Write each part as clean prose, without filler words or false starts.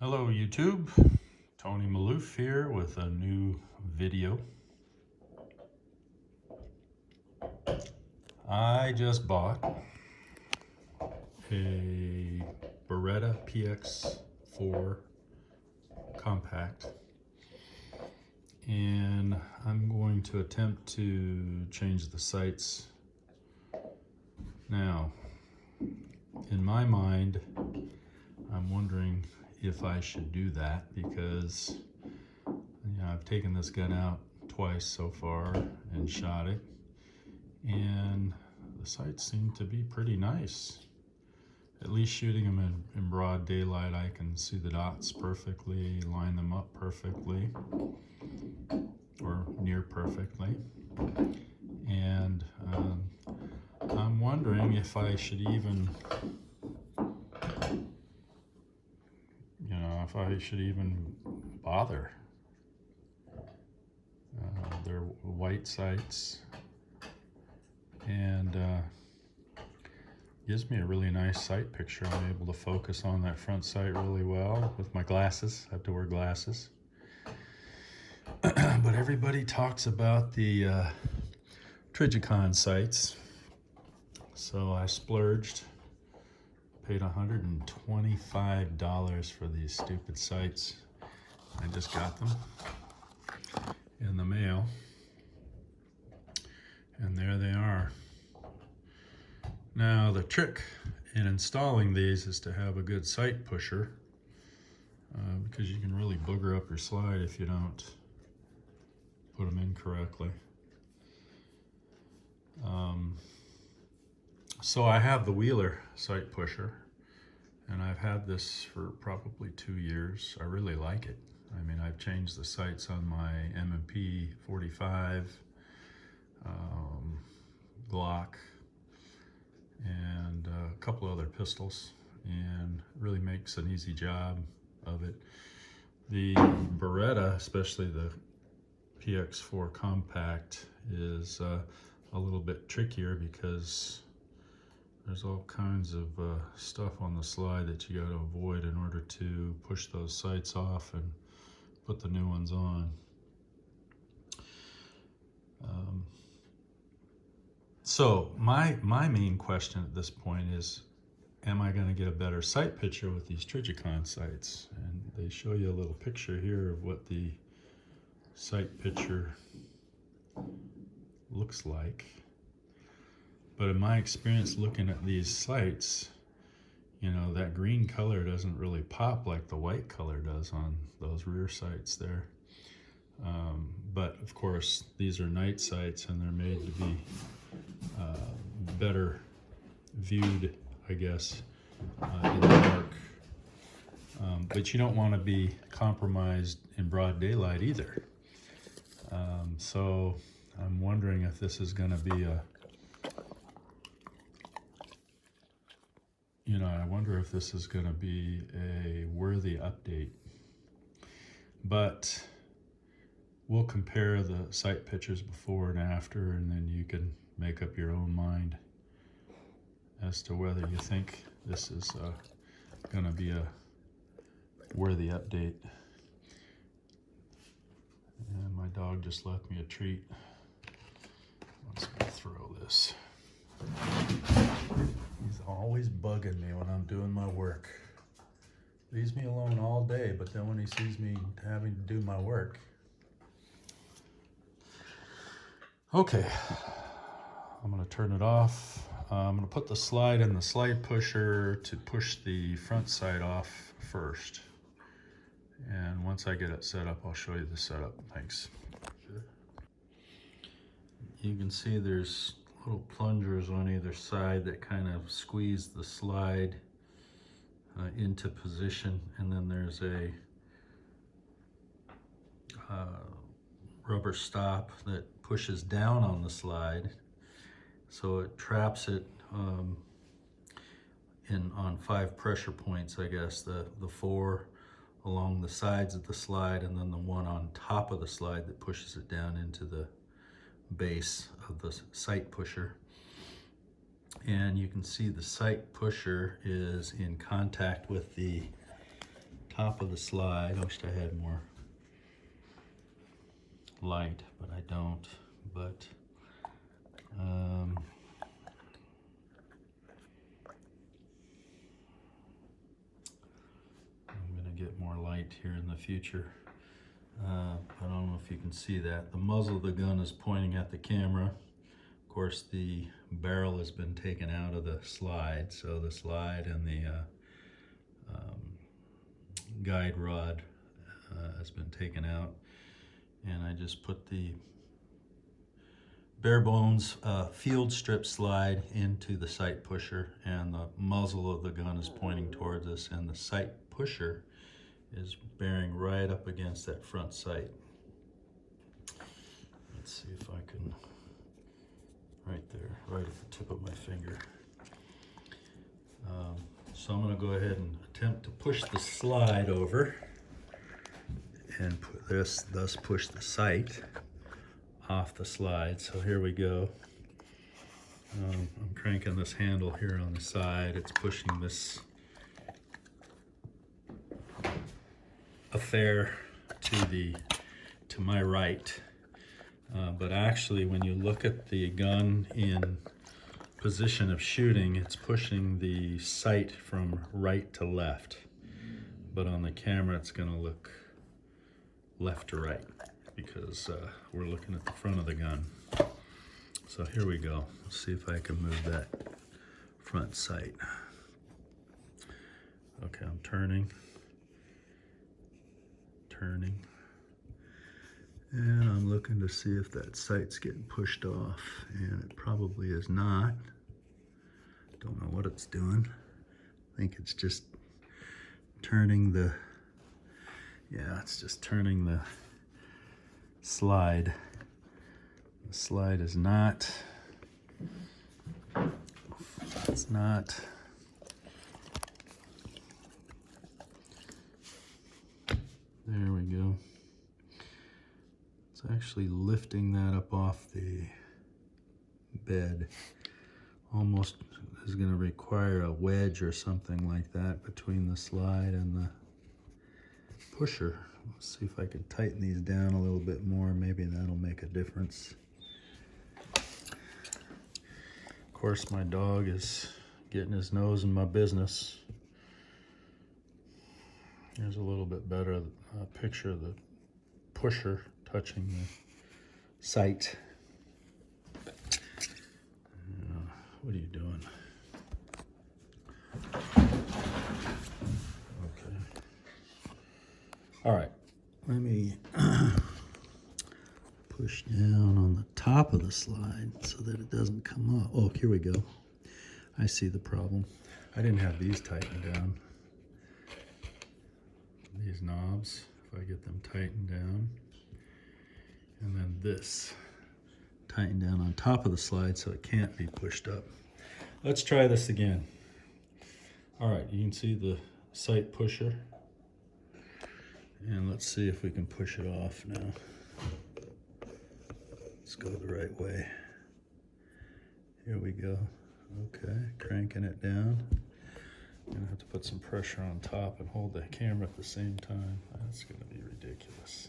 Hello YouTube, Tony Maloof here with a new video. I just bought a Beretta PX 4 compact and I'm going to attempt to change the sights. Now, in my mind, I'm wondering if I should do that because I've taken this gun out twice so far and shot it, and the sights seem to be pretty nice. At least shooting them in broad daylight, I can see the dots perfectly, line them up perfectly, or near perfectly. And I'm wondering if I should even bother. They're white sights and gives me a really nice sight picture. I'm able to focus on that front sight really well with my glasses. I have to wear glasses. But everybody talks about the Trijicon sights, so I splurged. Paid $125 for these stupid sights. I just got them in the mail, and there they are. Now the trick in installing these is to have a good sight pusher, because you can really booger up your slide if you don't put them in correctly. So I have the Wheeler sight pusher, and I've had this for probably 2 years. I really like it. I mean, I've changed the sights on my M&P 45, Glock, and a couple other pistols, and really makes an easy job of it. The Beretta, especially the PX4 compact, is a little bit trickier because there's all kinds of stuff on the slide that you got to avoid in order to push those sights off and put the new ones on. So my main question at this point is, am I going to get a better sight picture with these Trijicon sights? And they show you a little picture here of what the sight picture looks like. But in my experience looking at these sights, you know, that green color doesn't really pop like the white color does on those rear sights there. But of course, these are night sights and they're made to be better viewed, I guess, in the dark. But you don't want to be compromised in broad daylight either. So I'm wondering if this is going to be I wonder if this is going to be a worthy update. But we'll compare the sight pictures before and after, and then you can make up your own mind as to whether you think this is going to be a worthy update. And my dog just left me a treat. Let's throw this. He's always bugging me when I'm doing my work. Leaves me alone all day, but then when he sees me having to do my work. Okay, I'm gonna turn it off. I'm gonna put the slide in the slide pusher to push the front sight off first. And once I get it set up, I'll show you the setup. Thanks. You can see there's little plungers on either side that kind of squeeze the slide into position, and then there's a rubber stop that pushes down on the slide, so it traps it on 5 pressure points, I guess, the 4 along the sides of the slide, and then the one on top of the slide that pushes it down into the base of the sight pusher. And you can see the sight pusher is in contact with the top of the slide. I wished I had more light, but I don't. But I'm gonna get more light here in the future. I don't know if you can see that. The muzzle of the gun is pointing at the camera. Of course, the barrel has been taken out of the slide, so the slide and the guide rod has been taken out. And I just put the bare bones field strip slide into the sight pusher, and the muzzle of the gun is pointing towards us, and the sight pusher is bearing right up against that front sight. Let's see if I can, right there, right at the tip of my finger. So I'm going to go ahead and attempt to push the slide over and thus push the sight off the slide. So here we go. I'm cranking this handle here on the side. It's pushing this affair to my right, but actually when you look at the gun in position of shooting, it's pushing the sight from right to left, but on the camera it's going to look left to right because we're looking at the front of the gun. So here we go. Let's see if I can move that front sight. Okay, I'm turning, and I'm looking to see if that sight's getting pushed off, and it probably is not. Don't know what it's doing. I think it's just turning the, yeah, it's just turning the slide. The slide is not, it's not. There we go. It's actually lifting that up off the bed. Almost is going to require a wedge or something like that between the slide and the pusher. Let's see if I can tighten these down a little bit more. Maybe that'll make a difference. Of course, my dog is getting his nose in my business. Here's a little bit better picture of the pusher touching the sight. What are you doing? Okay. All right. Let me push down on the top of the slide so that it doesn't come up. Oh, here we go. I see the problem. I didn't have these tightened down. These knobs, if I get them tightened down, and then this tightened down on top of the slide so it can't be pushed up. Let's try this again. All right, you can see the sight pusher, and let's see if we can push it off now. Let's go the right way. Here we go. Okay, cranking it down. I'm gonna have to put some pressure on top and hold the camera at the same time. That's gonna be ridiculous.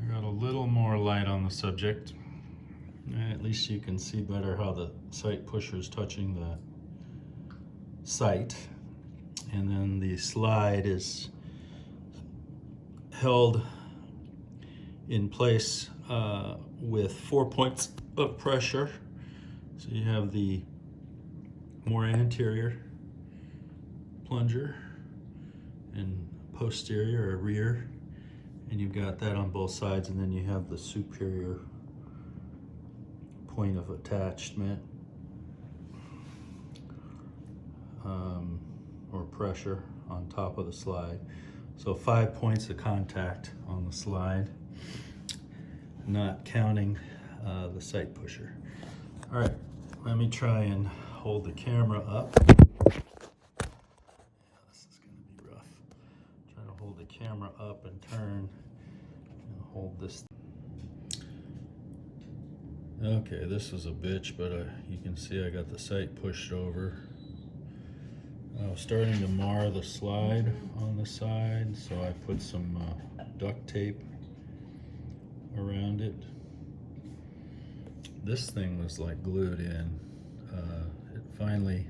I got a little more light on the subject. At least you can see better how the sight pusher is touching the sight. And then the slide is held in place with 4 points of pressure. So you have the more anterior plunger and posterior or rear, and you've got that on both sides, and then you have the superior point of attachment or pressure on top of the slide. So 5 points of contact on the slide, not counting the sight pusher. All right, let me try and hold the camera up. Yeah, this is going to be rough. Try to hold the camera up and turn and hold this. Okay, this is a bitch, but you can see I got the sight pushed over. Oh was starting to mar the slide on the side, so I put some duct tape around it. This thing was like glued in. It finally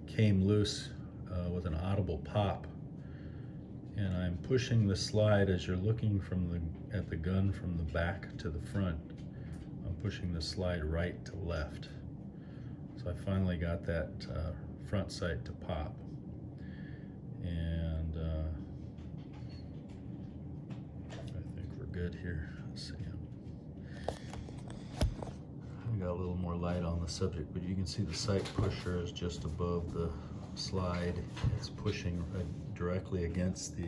came loose with an audible pop, and I'm pushing the slide as you're looking at the gun from the back to the front. I'm pushing the slide right to left. So I finally got that front sight to pop, and I think we're good here. Let's see. I got a little more light on the subject, but you can see the sight pusher is just above the slide. It's pushing directly against the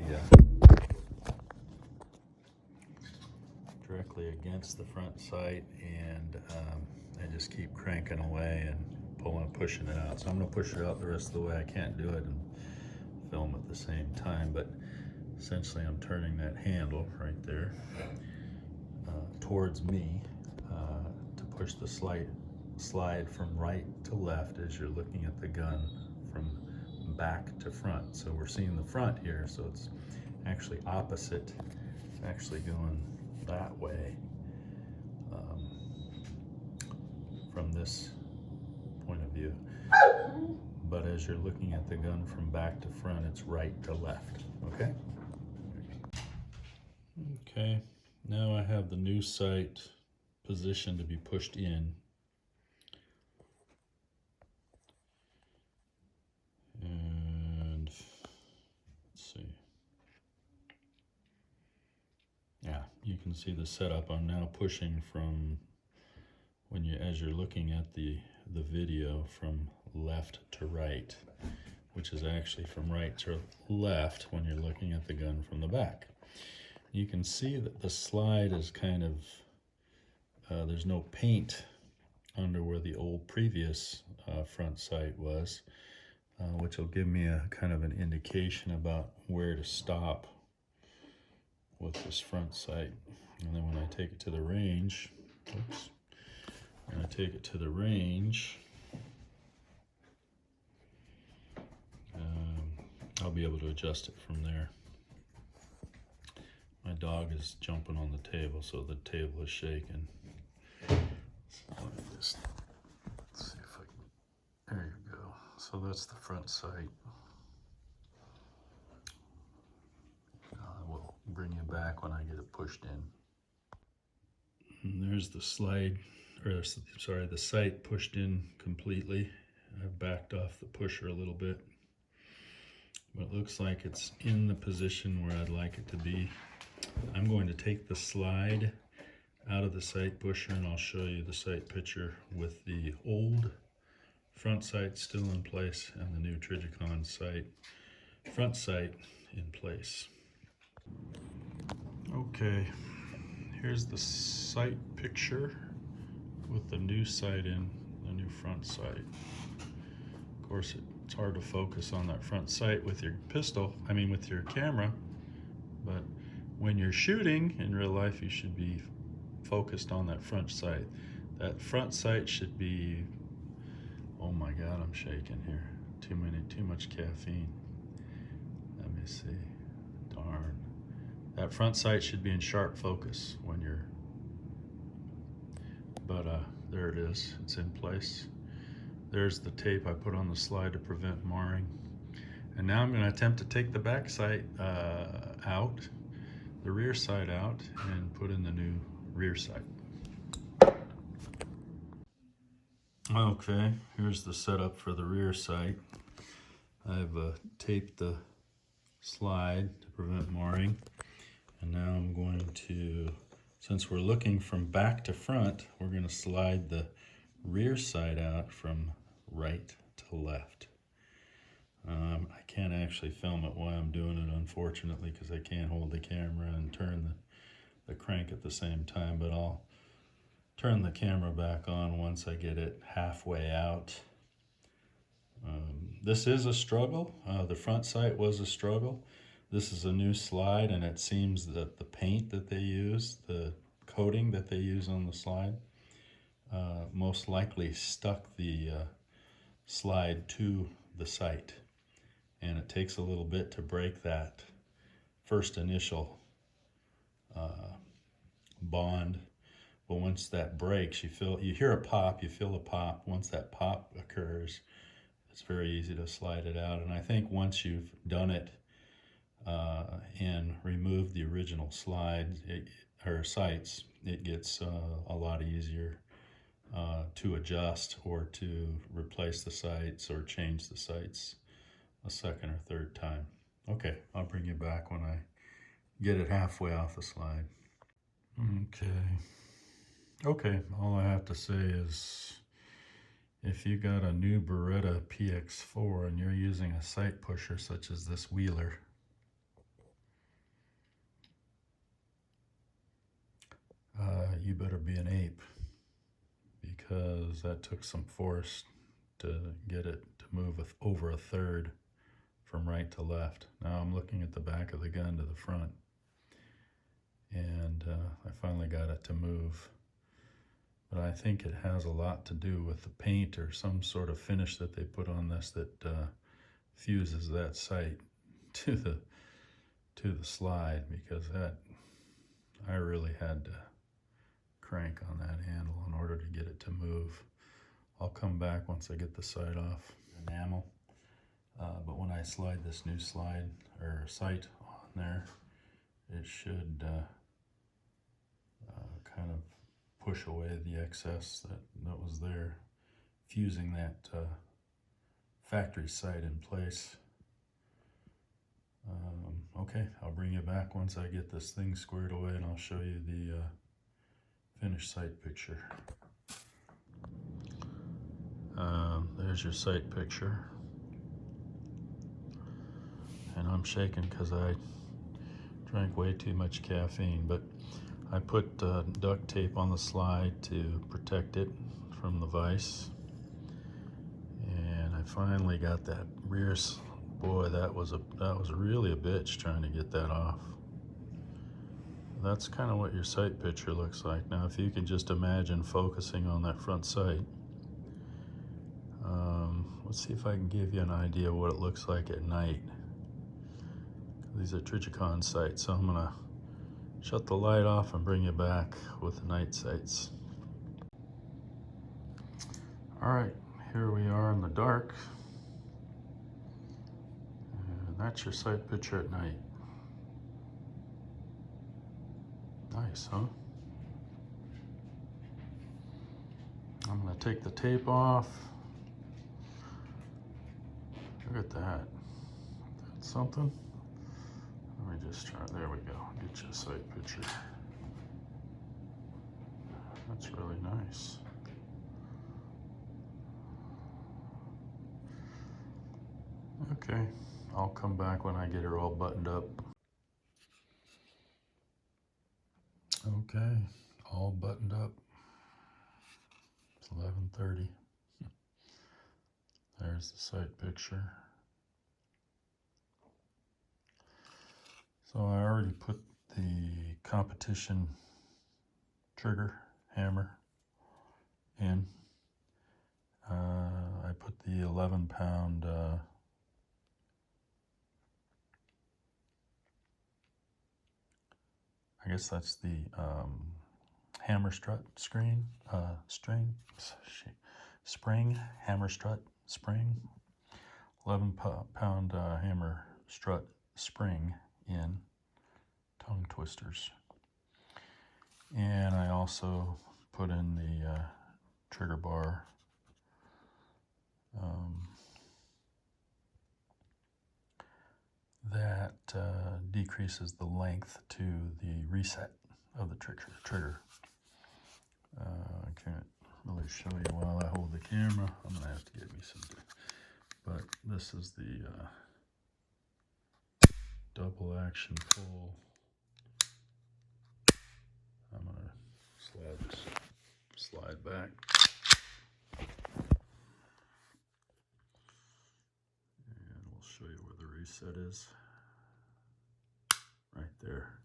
front sight, and I just keep cranking away and pushing it out. So I'm going to push it out the rest of the way. I can't do it and film at the same time, but essentially I'm turning that handle right there towards me to push the slide from right to left as you're looking at the gun from back to front. So we're seeing the front here, so it's actually opposite. It's actually going that way from this point of view. But as you're looking at the gun from back to front, it's right to left, okay? Okay, now I have the new sight positioned to be pushed in. And let's see. Yeah, you can see the setup. I'm now pushing from as you're looking at the video, from left to right, which is actually from right to left when you're looking at the gun from the back. You can see that the slide is kind of, there's no paint under where the old previous front sight was, which will give me a kind of an indication about where to stop with this front sight. And then when I take it to the range, oops, when I take it to the range, I'll be able to adjust it from there. My dog is jumping on the table, so the table is shaking. So let me just see if I can, there you go. So that's the front sight. We'll bring you back when I get it pushed in. And there's the slide, or sorry, the sight pushed in completely. I've backed off the pusher a little bit, but it looks like it's in the position where I'd like it to be. I'm going to take the slide out of the sight pusher, and I'll show you the sight picture with the old front sight still in place and the new Trijicon front sight in place. Okay, here's the sight picture with the new sight in, the new front sight. Of course, it's hard to focus on that front sight with your with your camera, but when you're shooting in real life, you should be focused on that front sight. That front sight should be, oh my God, I'm shaking here. Too much caffeine. Let me see, darn. That front sight should be in sharp focus when you're, but there it is, it's in place. There's the tape I put on the slide to prevent marring. And now I'm going to attempt to take the back sight out, the rear sight out, and put in the new rear sight. Okay, here's the setup for the rear sight. I've taped the slide to prevent marring, and now I'm going to, since we're looking from back to front, we're going to slide the rear sight out from right to left. I can't actually film it while I'm doing it, unfortunately, because I can't hold the camera and turn the crank at the same time, but I'll turn the camera back on once I get it halfway out. This is a struggle. The front sight was a struggle. This is a new slide, and it seems that the paint that they use, the coating that they use on the slide, most likely stuck the slide to the sight. takes a little bit to break that first initial bond. But once that breaks, you hear a pop, you feel a pop. Once that pop occurs, it's very easy to slide it out. And I think once you've done it and removed the original slide or sights, it gets a lot easier to adjust or to replace the sights or change the sights a second or third time. Okay, I'll bring you back when I get it halfway off the slide. Okay, all I have to say is if you got a new Beretta PX4 and you're using a sight pusher such as this Wheeler, you better be an ape, because that took some force to get it to move over a third from right to left. Now I'm looking at the back of the gun to the front, and I finally got it to move. But I think it has a lot to do with the paint or some sort of finish that they put on this that fuses that sight to the slide, because I really had to crank on that handle in order to get it to move. I'll come back once I get the sight off enamel. But when I slide this new slide or sight on there, it should kind of push away the excess that was there, fusing that factory sight in place. Okay, I'll bring you back once I get this thing squared away, and I'll show you the finished sight picture. There's your sight picture. And I'm shaking because I drank way too much caffeine, but I put duct tape on the slide to protect it from the vise. And I finally got that rear, boy, that was really a bitch trying to get that off. That's kind of what your sight picture looks like. Now, if you can just imagine focusing on that front sight, let's see if I can give you an idea of what it looks like at night. These are Trijicon sights, so I'm gonna shut the light off and bring you back with the night sights. All right, here we are in the dark. And that's your sight picture at night. Nice, huh? I'm gonna take the tape off. Look at that. That's something. Let me just try, there we go. Get you a sight picture. That's really nice. Okay, I'll come back when I get her all buttoned up. Okay, all buttoned up. It's 11:30. There's the sight picture. So I already put the competition trigger hammer in. I put the 11-pound I guess that's the hammer strut spring, hammer strut spring, 11-pound hammer strut spring in tongue twisters. And I also put in the trigger bar that decreases the length to the reset of the trigger. I can't really show you while I hold the camera. I'm gonna have to get me some, but this is the double action pull. I'm gonna slide back. And we'll show you where the reset is. Right there.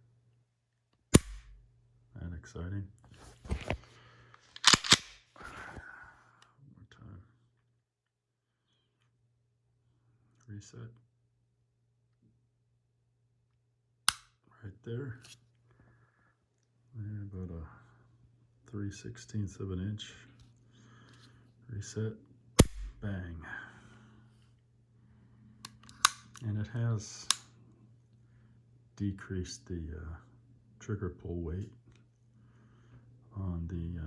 Isn't that exciting? One more time. Reset. right there. And about a 3/16 of an inch. Reset, bang. And it has decreased the trigger pull weight on the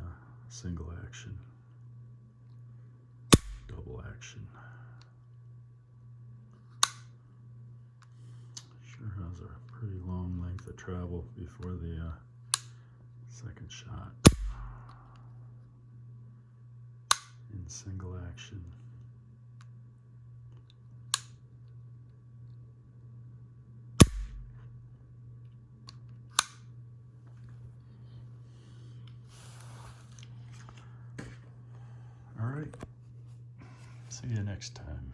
single action, double action. Sure has a pretty long length of travel before the second shot in single action. All right, see you next time.